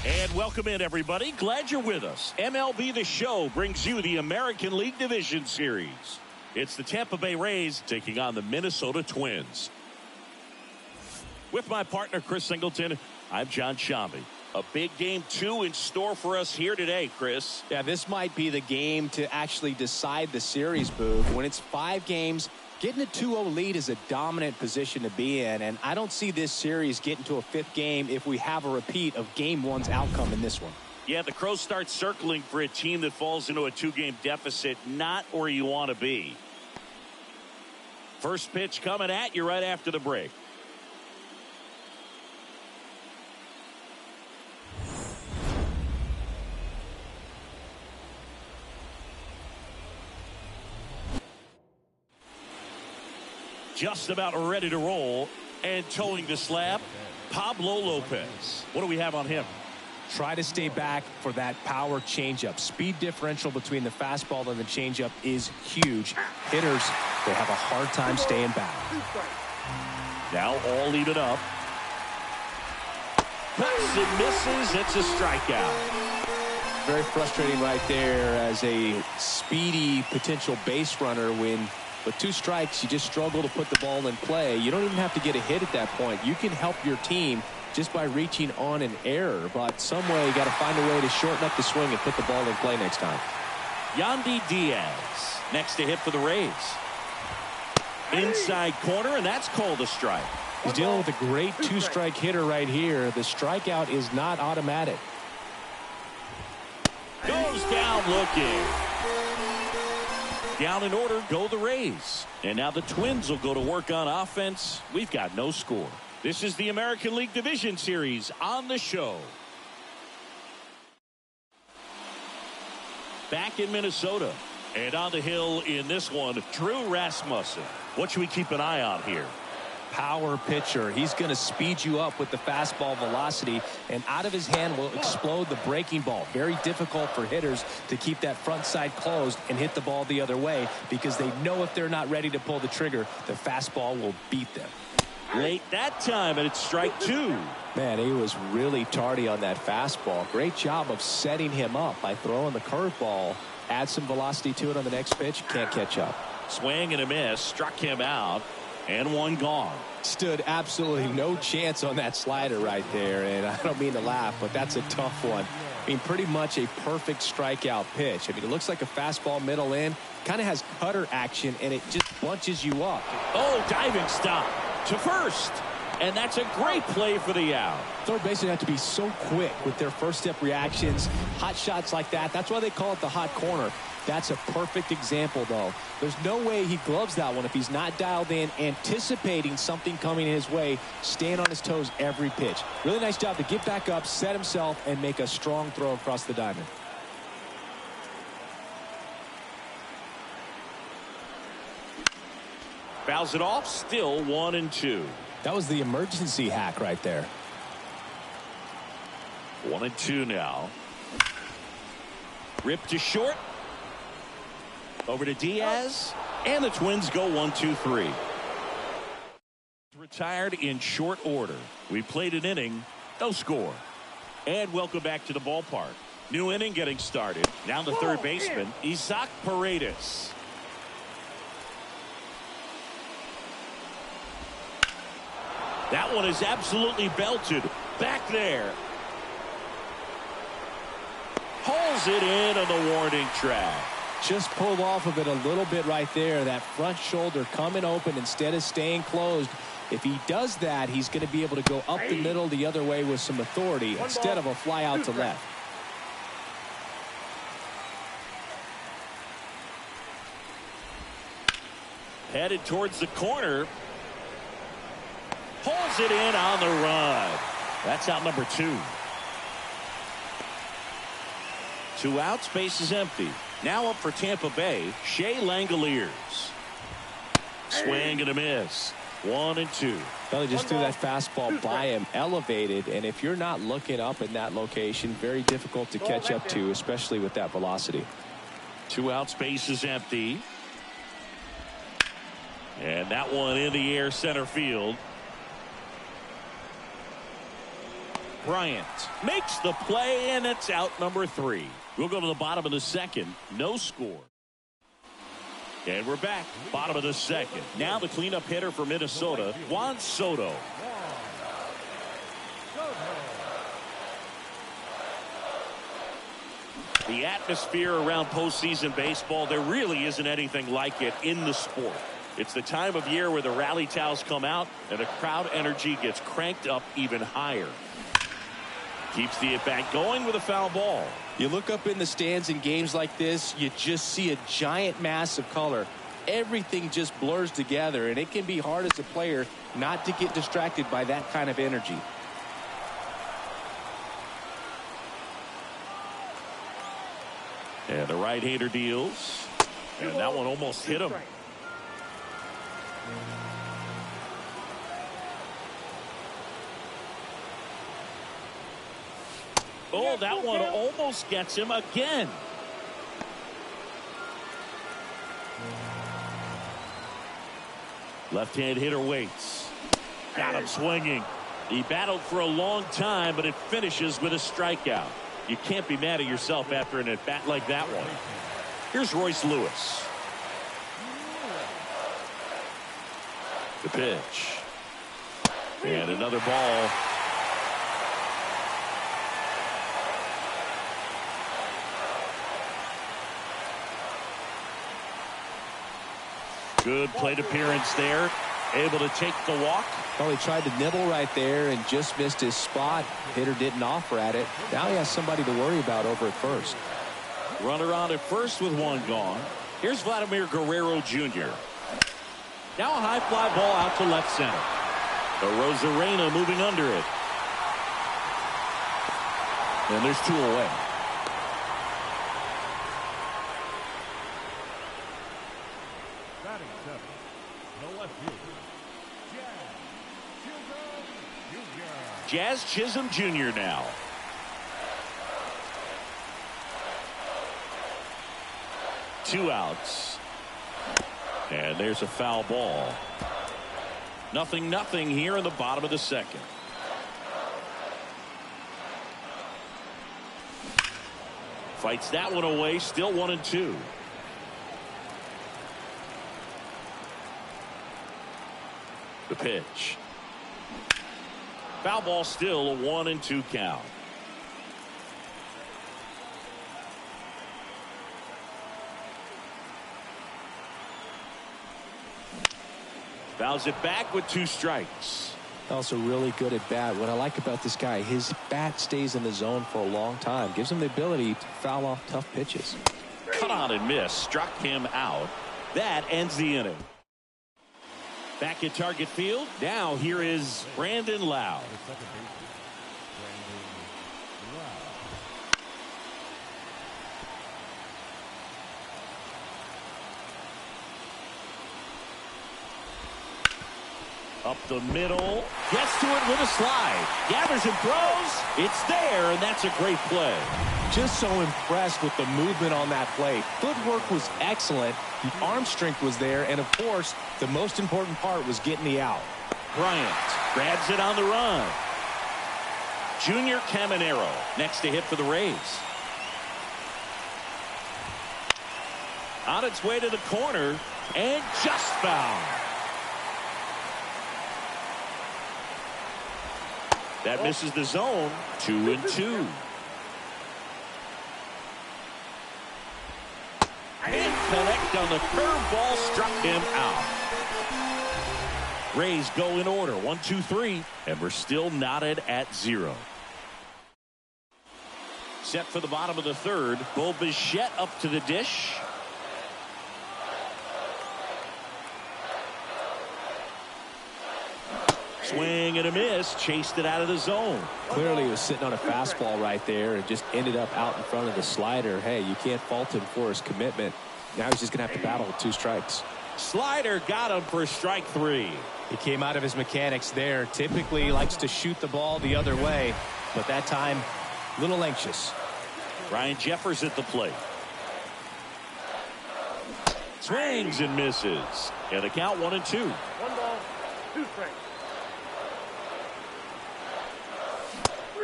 And welcome in, everybody. Glad you're with us. MLB The Show brings you the American League Division Series. It's the Tampa Bay Rays taking on the Minnesota Twins. With my partner, Chris Singleton, I'm John Shambi. A big game 2 in store for us here today, Chris. Yeah, this might be the game to actually decide the series, Boog. When it's 5 games, getting a 2-0 lead is a dominant position to be in, and I don't see this series getting to a 5th game if we have a repeat of Game 1's outcome in this one. Yeah, the Crows start circling for a team that falls into a 2-game deficit, not where you want to be. First pitch coming at you right after the break. Just about ready to roll, and towing the slab, Pablo Lopez. What do we have on him? Try to stay back for that power changeup. Speed differential between the fastball and the changeup is huge. Hitters, they have a hard time staying back. Now all even up. Hooks and misses. It's a strikeout. Very frustrating right there as a speedy potential base runner when with 2 strikes, you just struggle to put the ball in play. You don't even have to get a hit at that point. You can help your team just by reaching on an error. But some way, you got to find a way to shorten up the swing and put the ball in play next time. Yandy Diaz next to hit for the Rays. Inside corner, and that's called a strike. He's dealing with a great 2-strike hitter right here. The strikeout is not automatic. Goes down looking. Down in order go the Rays. And now the Twins will go to work on offense. We've got no score. This is the American League Division Series on the show. Back in Minnesota. And on the hill in this one, Drew Rasmussen. What should we keep an eye on here? Power pitcher. He's going to speed you up with the fastball velocity, and out of his hand will explode the breaking ball. Very difficult for hitters to keep that front side closed and hit the ball the other way because they know if they're not ready to pull the trigger, the fastball will beat them. Late that time, and it's strike 2. Man, he was really tardy on that fastball. Great job of setting him up by throwing the curveball. Add some velocity to it on the next pitch. Can't catch up. Swing and a miss. Struck him out. And one gone. Stood absolutely no chance on that slider right there. And I don't mean to laugh, but that's a tough one. I mean, pretty much a perfect strikeout pitch. I mean, it looks like a fastball middle in. Kind of has cutter action, and it just bunches you up. Oh, diving stop to first. And that's a great play for the out. Third basemen have to be so quick with their first step reactions. Hot shots like that. That's why they call it the hot corner. That's a perfect example, though. There's no way he gloves that one if he's not dialed in, anticipating something coming his way, staying on his toes every pitch. Really nice job to get back up, set himself, and make a strong throw across the diamond. Fouls it off, still 1-2. That was the emergency hack right there. 1-2 now. Ripped to short. Over to Diaz. And the Twins go 1-2-3. Retired in short order. We played an inning. No score. And welcome back to the ballpark. New inning getting started. Now the third baseman, Isaac Paredes. That one is absolutely belted. Back there. Pulls it in on the warning track. Just pulled off of it a little bit right there. That front shoulder coming open instead of staying closed. If he does that, he's going to be able to go up the middle the other way with some authority instead of a fly out to left. Headed towards the corner. Pulls it in on the run. That's out number 2. 2 outs, base is empty. Now up for Tampa Bay, Shea Langoliers. Swing and a miss. 1-2. Well, he just threw that fastball by him, elevated, and if you're not looking up in that location, very difficult to catch up to, especially with that velocity. 2 outs, base is empty. And that one in the air, center field. Bryant makes the play, and it's out number 3. We'll go to the bottom of the second. No score. And we're back. Bottom of the second. Now the cleanup hitter for Minnesota, Juan Soto. The atmosphere around postseason baseball, there really isn't anything like it in the sport. It's the time of year where the rally towels come out and the crowd energy gets cranked up even higher. Keeps the at-bat going with a foul ball. You look up in the stands in games like this, you just see a giant mass of color. Everything just blurs together, and it can be hard as a player not to get distracted by that kind of energy. And the right-hander deals. And that one almost hit him. Oh, that one almost gets him again. Left-hand hitter waits. Got him swinging. He battled for a long time, but it finishes with a strikeout. You can't be mad at yourself after an at-bat like that one. Here's Royce Lewis. The pitch. And another ball. Good plate appearance there. Able to take the walk. Well, he tried to nibble right there and just missed his spot. Hitter didn't offer at it. Now he has somebody to worry about over at first. Runner on at first with one gone. Here's Vladimir Guerrero Jr. Now a high fly ball out to left center. Rosarena moving under it. And there's 2 away. Jazz Chisholm Jr. now. Two outs. And there's a foul ball. 0-0 here in the bottom of the second. Fights that one away. Still 1-2. The pitch. Foul ball, still a 1-2 count. Fouls it back with 2 strikes. Also really good at bat. What I like about this guy, his bat stays in the zone for a long time. Gives him the ability to foul off tough pitches. Cut on and miss. Struck him out. That ends the inning. Back at Target Field. Now here is Brandon Lowe. Up the middle. Gets to it with a slide. Gathers and throws. It's there, and that's a great play. Just so impressed with the movement on that play. Footwork was excellent. The arm strength was there. And, of course, the most important part was getting the out. Bryant grabs it on the run. Junior Caminero next to hit for the Rays. On its way to the corner. And just fouled. That misses the zone. 2-2. connect on the curveball, struck him out. Rays go in order, 1, 2, 3, and we're still knotted at 0. Set for the bottom of the third. Bo Bichette up to the dish. Swing and a miss. Chased it out of the zone. Clearly he was sitting on a fastball right there and just ended up out in front of the slider. Hey, you can't fault him for his commitment. Now he's just going to have to battle with 2 strikes. Slider got him for strike 3. He came out of his mechanics there. Typically he likes to shoot the ball the other way, but that time a little anxious. Ryan Jeffers at the plate. Swings and misses. And the count 1 and 2. 1 ball, 2 strikes.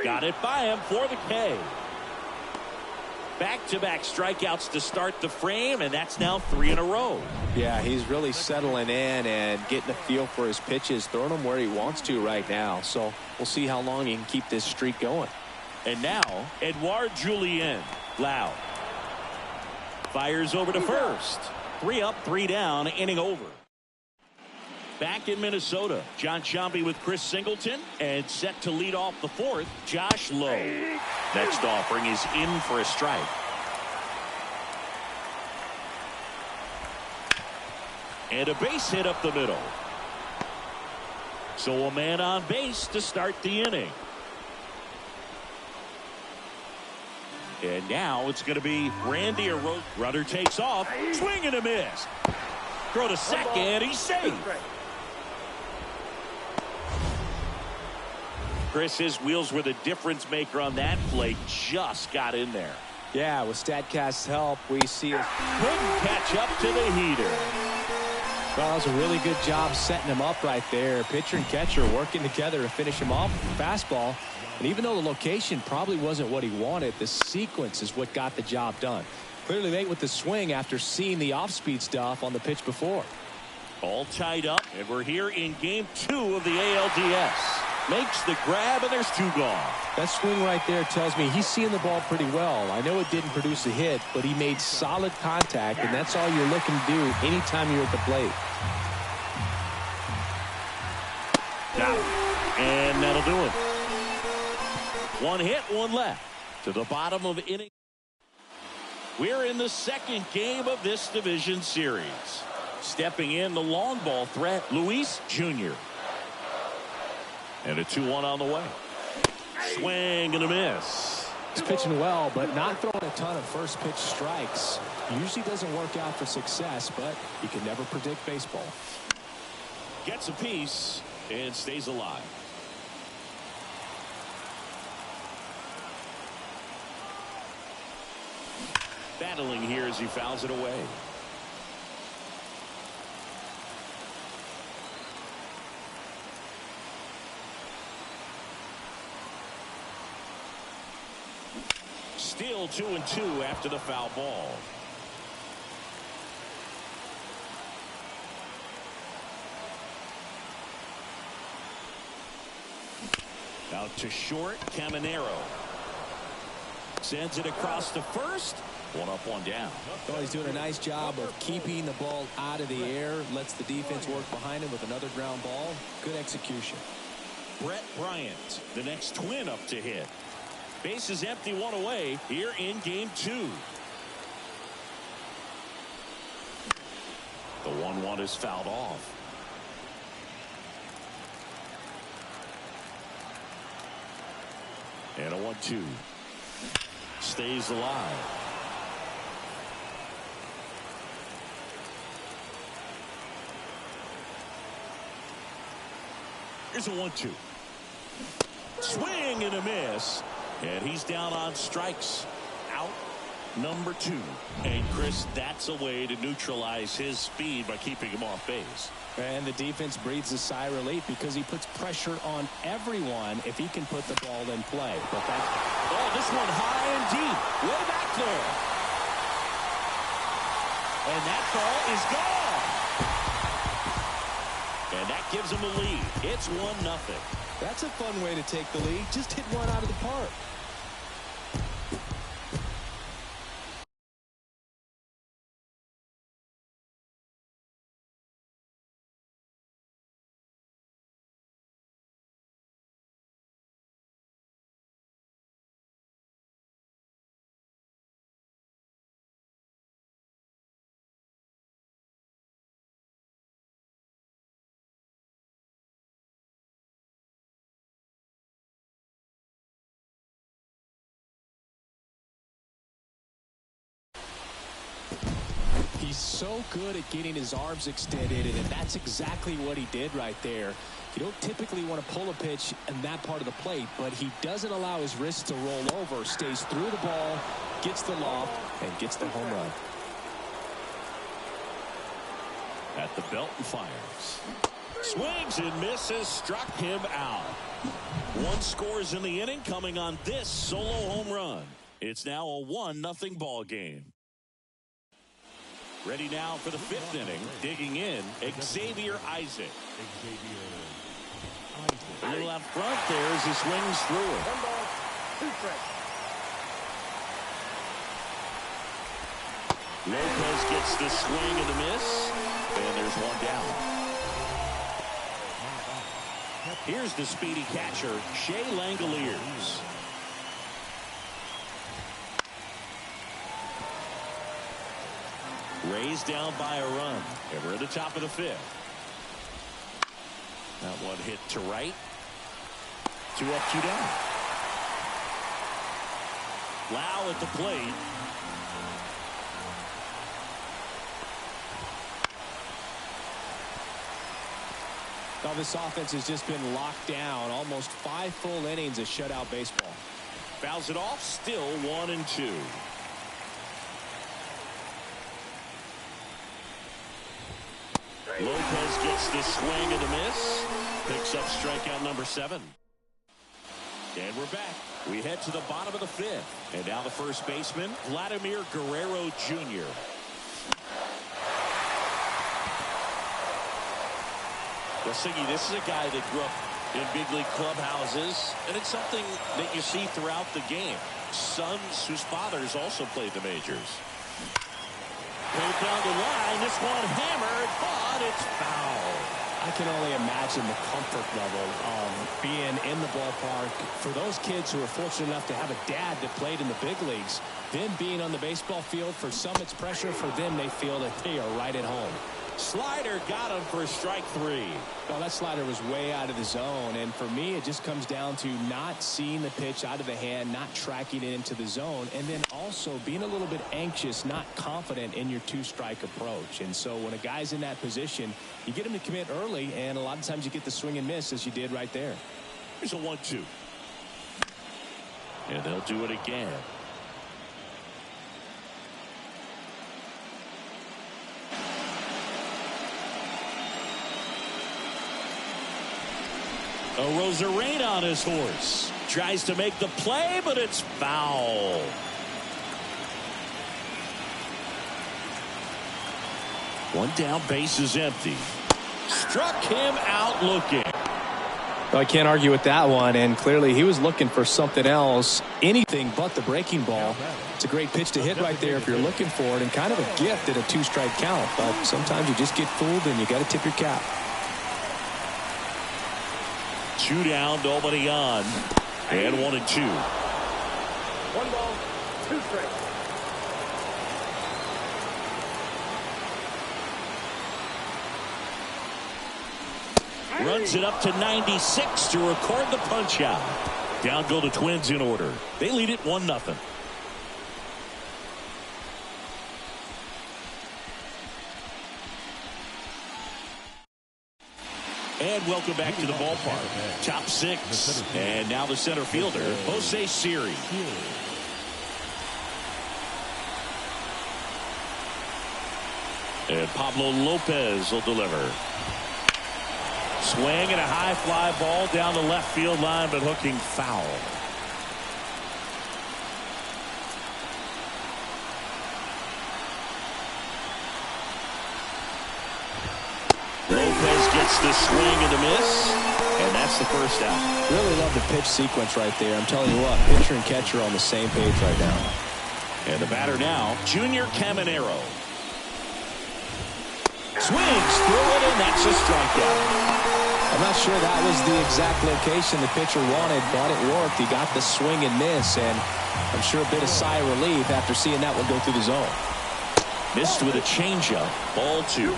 Got it by him for the K. Back-to-back strikeouts to start the frame, and that's now 3 in a row. Yeah, he's really settling in and getting a feel for his pitches, throwing them where he wants to right now. So we'll see how long he can keep this streak going. And now, Edouard Julien. Loud. Fires over to first. 3 up, 3 down, inning over. Back in Minnesota, John Sciambi with Chris Singleton, and set to lead off the 4th, Josh Lowe. Next offering is in for a strike. And a base hit up the middle. So a man on base to start the inning. And now it's going to be Randy Arozarena. Runner takes off. Swing and a miss. Throw to second. He's safe. Chris, his wheels were the difference maker on that play. Just got in there. Yeah, with StatCast's help, we see a couldn't catch up to the heater. Well, that was a really good job setting him up right there. Pitcher and catcher working together to finish him off with the fastball. And even though the location probably wasn't what he wanted, the sequence is what got the job done. Clearly late with the swing after seeing the off-speed stuff on the pitch before. All tied up, and we're here in game 2 of the ALDS. Makes the grab, and there's 2 gone. That swing right there tells me he's seeing the ball pretty well. I know it didn't produce a hit, but he made solid contact, and that's all you're looking to do anytime you're at the plate. Got it. And that'll do it. 1 hit, 1 left. To the bottom of inning. We're in the 2nd game of this division series. Stepping in the long ball threat, Luis Jr. And a 2-1 on the way. Swing and a miss. He's pitching well, but not throwing a ton of first pitch strikes. Usually doesn't work out for success, but you can never predict baseball. Gets a piece and stays alive. Battling here as he fouls it away. Still 2-2 after the foul ball. Out to short, Caminero. Sends it across to first. 1 up, 1 down. Well, he's doing a nice job of keeping the ball out of the air. Lets the defense work behind him with another ground ball. Good execution. Brett Bryant, the next Twin up to hit. Base is empty, 1 away here in game 2. The 1-1 is fouled off. And a 1-2. Stays alive. Here's a 1-2. Swing and a miss. And he's down on strikes. Out number 2. And Chris, that's a way to neutralize his speed by keeping him off base. And the defense breathes a sigh of relief because he puts pressure on everyone if he can put the ball in play. But that, oh, this one high and deep, way back there. And that ball is gone. And that gives him a lead. It's 1-0. That's a fun way to take the lead. Just hit one out of the park. He's so good at getting his arms extended, and that's exactly what he did right there. You don't typically want to pull a pitch in that part of the plate, but he doesn't allow his wrist to roll over, stays through the ball, gets the loft, and gets the home run. At the belt and fires. Swings and misses, struck him out. 1 scores in the inning, coming on this solo home run. It's now a 1-0 ball game. Ready now for the 5th inning. Digging in, Xavier Isaac. A little out front there as he swings through it. 1 ball, 2 strikes. Lopez gets the swing and the miss, and there's 1 down. Here's the speedy catcher, Shea Langoliers. Rays down by a run, and we're at the top of the 5th. That one hit to right. 2 up, 2 down. Lau at the plate. Well, this offense has just been locked down. Almost 5 full innings of shutout baseball. Fouls it off, still 1-2. Lopez gets the swing and a miss. Picks up strikeout number 7. And we're back. We head to the bottom of the 5th. And now the first baseman, Vladimir Guerrero Jr. Well, Siggy, this is a guy that grew up in big league clubhouses, and it's something that you see throughout the game. Sons whose fathers also played the majors. Pulled down the line, this one hammered, but it's foul. I can only imagine the comfort level of being in the ballpark for those kids who are fortunate enough to have a dad that played in the big leagues. Them being on the baseball field, for some it's pressure, for them they feel that they are right at home. Slider got him for strike 3. Well, that slider was way out of the zone, and for me it just comes down to not seeing the pitch out of the hand, not tracking it into the zone, and then also being a little bit anxious, not confident in your 2-strike approach. And so when a guy's in that position, you get him to commit early, and a lot of times you get the swing and miss as you did right there. Here's a 1-2. And they'll do it again. A Rosarena on his horse. Tries to make the play, but it's foul. One down, base is empty. Struck him out looking. Well, I can't argue with that one, and clearly he was looking for something else, anything but the breaking ball. It's a great pitch to hit right there if you're looking for it, and kind of a gift at a 2-strike count, but sometimes you just get fooled and you got to tip your cap. 2 down, nobody on, and 1-2. 1 ball, 2 strikes. Runs it up to 96 to record the punch out. Down go the Twins in order. They lead it 1-0. And welcome back to the ballpark. Top 6. And now the center fielder, Jose Siri. And Pablo Lopez will deliver. Swing and a high fly ball down the left field line, but hooking foul. Lopez gets the swing and the miss, and that's the first out. Really love the pitch sequence right there. I'm telling you what, pitcher and catcher are on the same page right now. And the batter now, Junior Caminero. Swings through it, and that's a strikeout. I'm not sure that was the exact location the pitcher wanted, but it worked. He got the swing and miss, and I'm sure a bit of sigh of relief after seeing that one go through the zone. Missed with a changeup. Ball 2.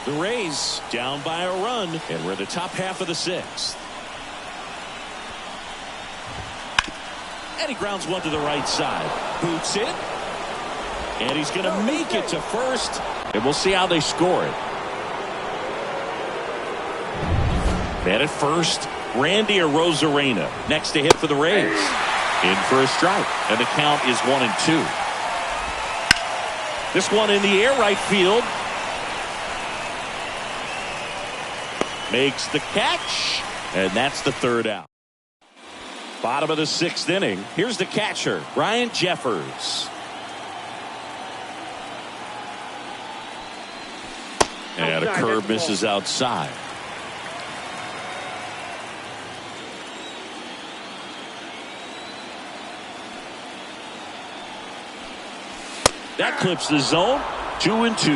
The Rays down by a run, and we're in the top half of the 6th. And he grounds one to the right side. Boots it. And he's going to make it to first. And we'll see how they score it. Man at first, Randy Arozarena. Next to hit for the Rays. In for a strike. And the count is 1-2. This one in the air, right field. Makes the catch. And that's the third out. Bottom of the sixth inning. Here's the catcher, Ryan Jeffers. And a curve misses outside. That clips the zone. 2-2.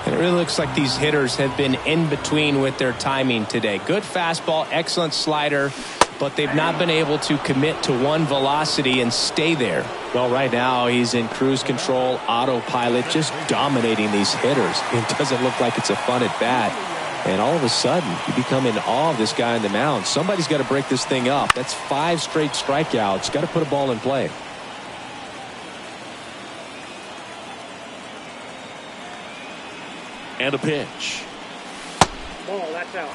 And it really looks like these hitters have been in between with their timing today. Good fastball, excellent slider, but they've not been able to commit to one velocity and stay there. Well, right now he's in cruise control, autopilot, just dominating these hitters. It doesn't look like it's a fun at bat. And all of a sudden, you become in awe of this guy on the mound. Somebody's got to break this thing up. That's 5 straight strikeouts. Got to put a ball in play. And a pitch. Ball, that's out.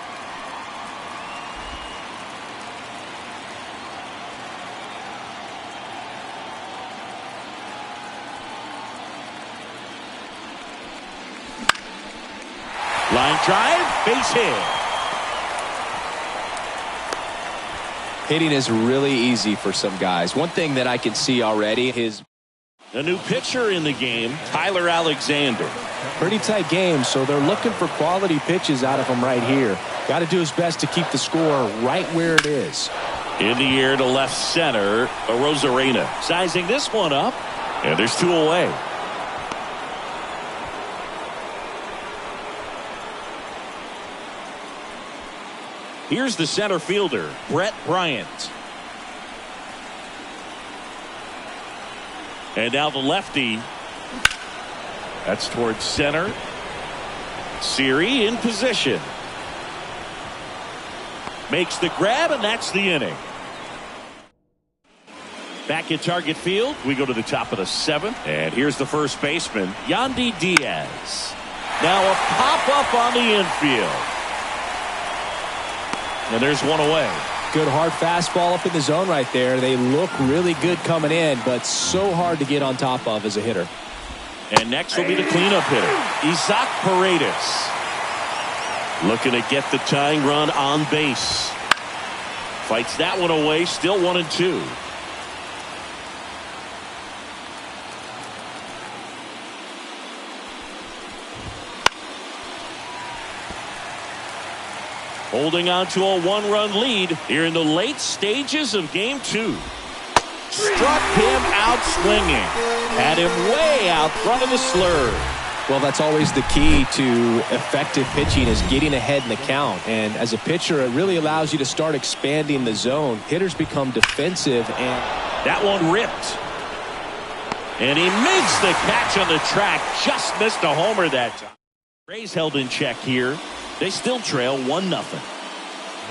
Line drive, base hit. Hitting is really easy for some guys. One thing that I can see already is a new pitcher in the game, Tyler Alexander. Pretty tight game, so they're looking for quality pitches out of him right here. Got to do his best to keep the score right where it is. In the air to left center, Arozarena sizing this one up, and there's 2 away. Here's the center fielder, Brett Bryant. And now the lefty. That's towards center. Siri in position. Makes the grab, and that's the inning. Back at target field, we go to the top of the 7th. And here's the first baseman, Yandy Diaz. Now a pop-up on the infield. And there's 1 away. Good hard fastball up in the zone right there. They look really good coming in, but so hard to get on top of as a hitter. And next will be the cleanup hitter, Isaac Paredes. Looking to get the tying run on base. Fights that one away, still 1-2. Holding on to a 1-run lead here in the late stages of game 2. Struck him out swinging. Had him way out front of the slur. Well, that's always the key to effective pitching, is getting ahead in the count. And as a pitcher, it really allows you to start expanding the zone. Hitters become defensive, and that one ripped. And he makes the catch on the track. Just missed a homer that time. Rays held in check here. They still trail 1-0.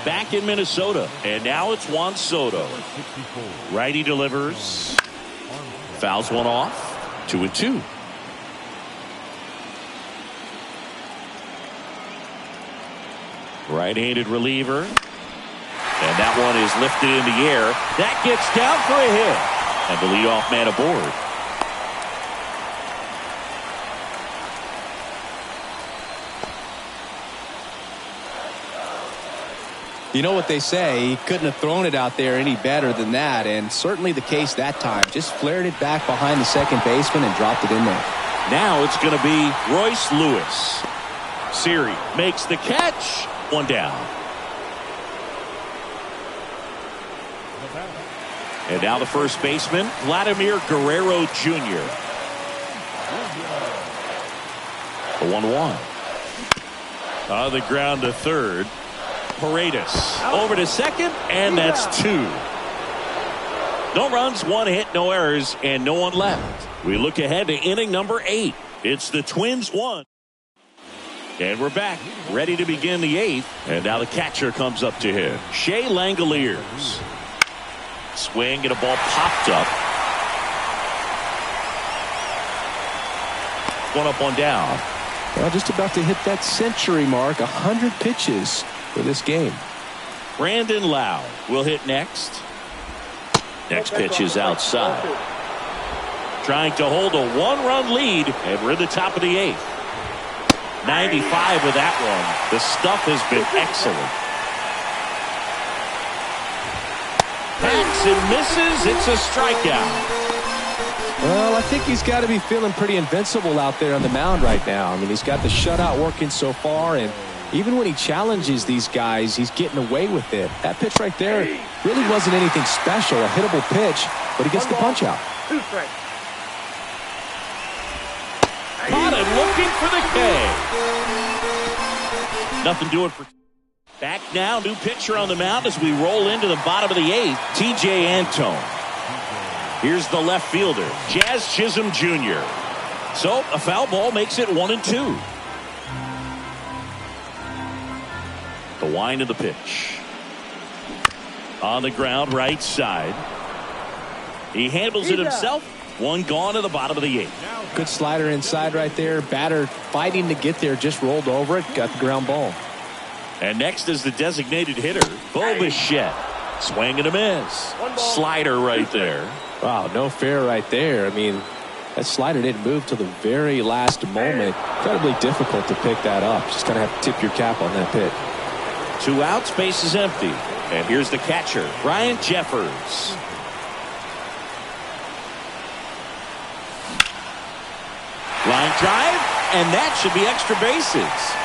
Back in Minnesota, and now it's Juan Soto. Righty delivers. Fouls one off. 2-2. Right-handed reliever. And that one is lifted in the air. That gets down for a hit. And the leadoff man aboard. You know what they say, he couldn't have thrown it out there any better than that, and certainly the case that time. Just flared it back behind the second baseman and dropped it in there. Now it's going to be Royce Lewis. Siri makes the catch. 1 down. And now the first baseman, Vladimir Guerrero Jr. The 1-1. On the ground to third. Paredes over to second, and that's 2. No runs, 1 hit, no errors, and no one left. We look ahead to inning number 8. It's the Twins 1. And we're back, ready to begin the 8th. And now the catcher comes up to him, Shea Langoliers. Swing and a ball popped up. one up on down. Well, just about to hit that century mark. 100 pitches for this game. Brandon Lau will hit next. Next pitch is outside. Trying to hold a one-run lead, and we're in the top of the 8th. 95 with that one. The stuff has been excellent. Hacks and misses. It's a strikeout. Well, I think he's got to be feeling pretty invincible out there on the mound right now. I mean, he's got the shutout working so far, and even when he challenges these guys, he's getting away with it. That pitch right there really wasn't anything special, a hittable pitch, but he gets the punch out. Caught him looking for the K. Nothing doing for. Back now, new pitcher on the mound as we roll into the bottom of the 8th, T.J. Antone. Here's the left fielder, Jazz Chisholm Jr. So a foul ball makes it 1-2. The wind of the pitch. On the ground, right side. He handles it himself. One gone to the bottom of the 8th. Good slider inside right there. Batter fighting to get there, just rolled over it, got the ground ball. And next is the designated hitter, Bo Bichette. Swing and a miss. Slider right there. Wow, no fair right there. I mean, that slider didn't move till the very last moment. Incredibly difficult to pick that up. Just going to have to tip your cap on that pitch. 2 outs, base is empty. And here's the catcher, Ryan Jeffers. Line drive, and that should be extra bases.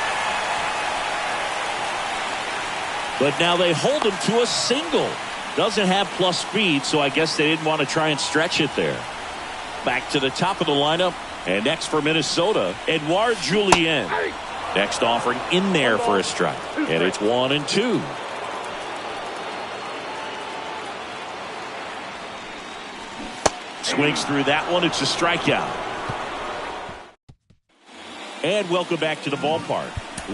But now they hold him to a single. Doesn't have plus speed, so I guess they didn't want to try and stretch it there. Back to the top of the lineup, and next for Minnesota, Edouard Julien. Next offering in there for a strike, and it's 1-2. Swings through that one. It's a strikeout. And welcome back to the ballpark.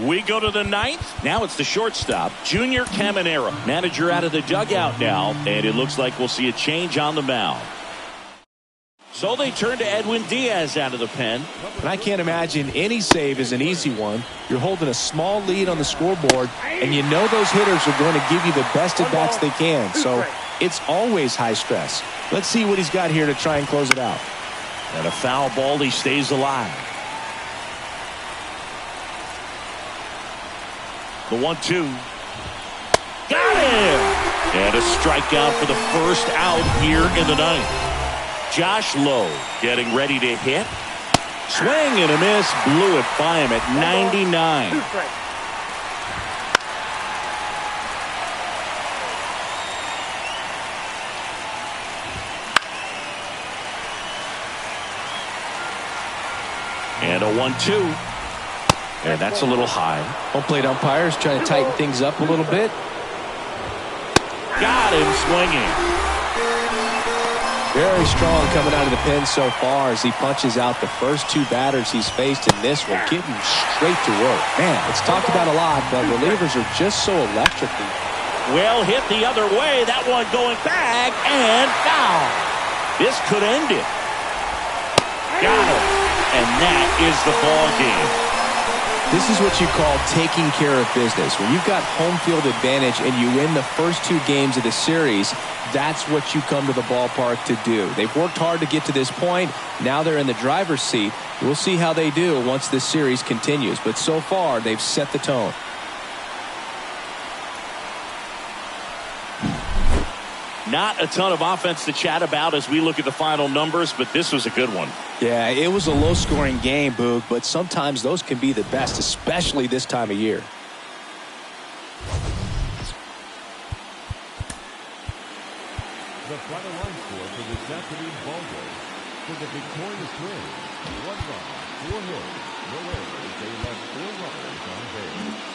We go to the 9th. Now it's the shortstop, Junior Caminero. Manager out of the dugout now, and it looks like we'll see a change on the mound. So they turn to Edwin Diaz out of the pen. And I can't imagine any save is an easy one. You're holding a small lead on the scoreboard, and you know those hitters are going to give you the best at-bats they can. So it's always high stress. Let's see what he's got here to try and close it out. And a foul ball, he stays alive. The 1-2. Got him! And a strikeout for the first out here in the 9th. Josh Lowe getting ready to hit. Swing and a miss. Blew it by him at 99. And a 1-2. And that's a little high. Home plate umpires trying to tighten things up a little bit. Got him swinging. Very strong coming out of the pen so far as he punches out the first 2 batters he's faced in this one, getting straight to work. Man, it's talked about a lot, but relievers are just so electric. Well hit the other way. That one going back and foul. This could end it. Got him. And that is the ball game. This is what you call taking care of business. When you've got home field advantage and you win the first 2 games of the series, that's what you come to the ballpark to do. They've worked hard to get to this point. Now they're in the driver's seat. We'll see how they do once this series continues. But so far, they've set the tone. Not a ton of offense to chat about as we look at the final numbers, but this was a good one. Yeah, it was a low-scoring game, Boog, but sometimes those can be the best, especially this time of year. The final line score for this afternoon's ball game. For the victorious Twins, 1 run, 4 hits, no errors. They left 4 runners on base.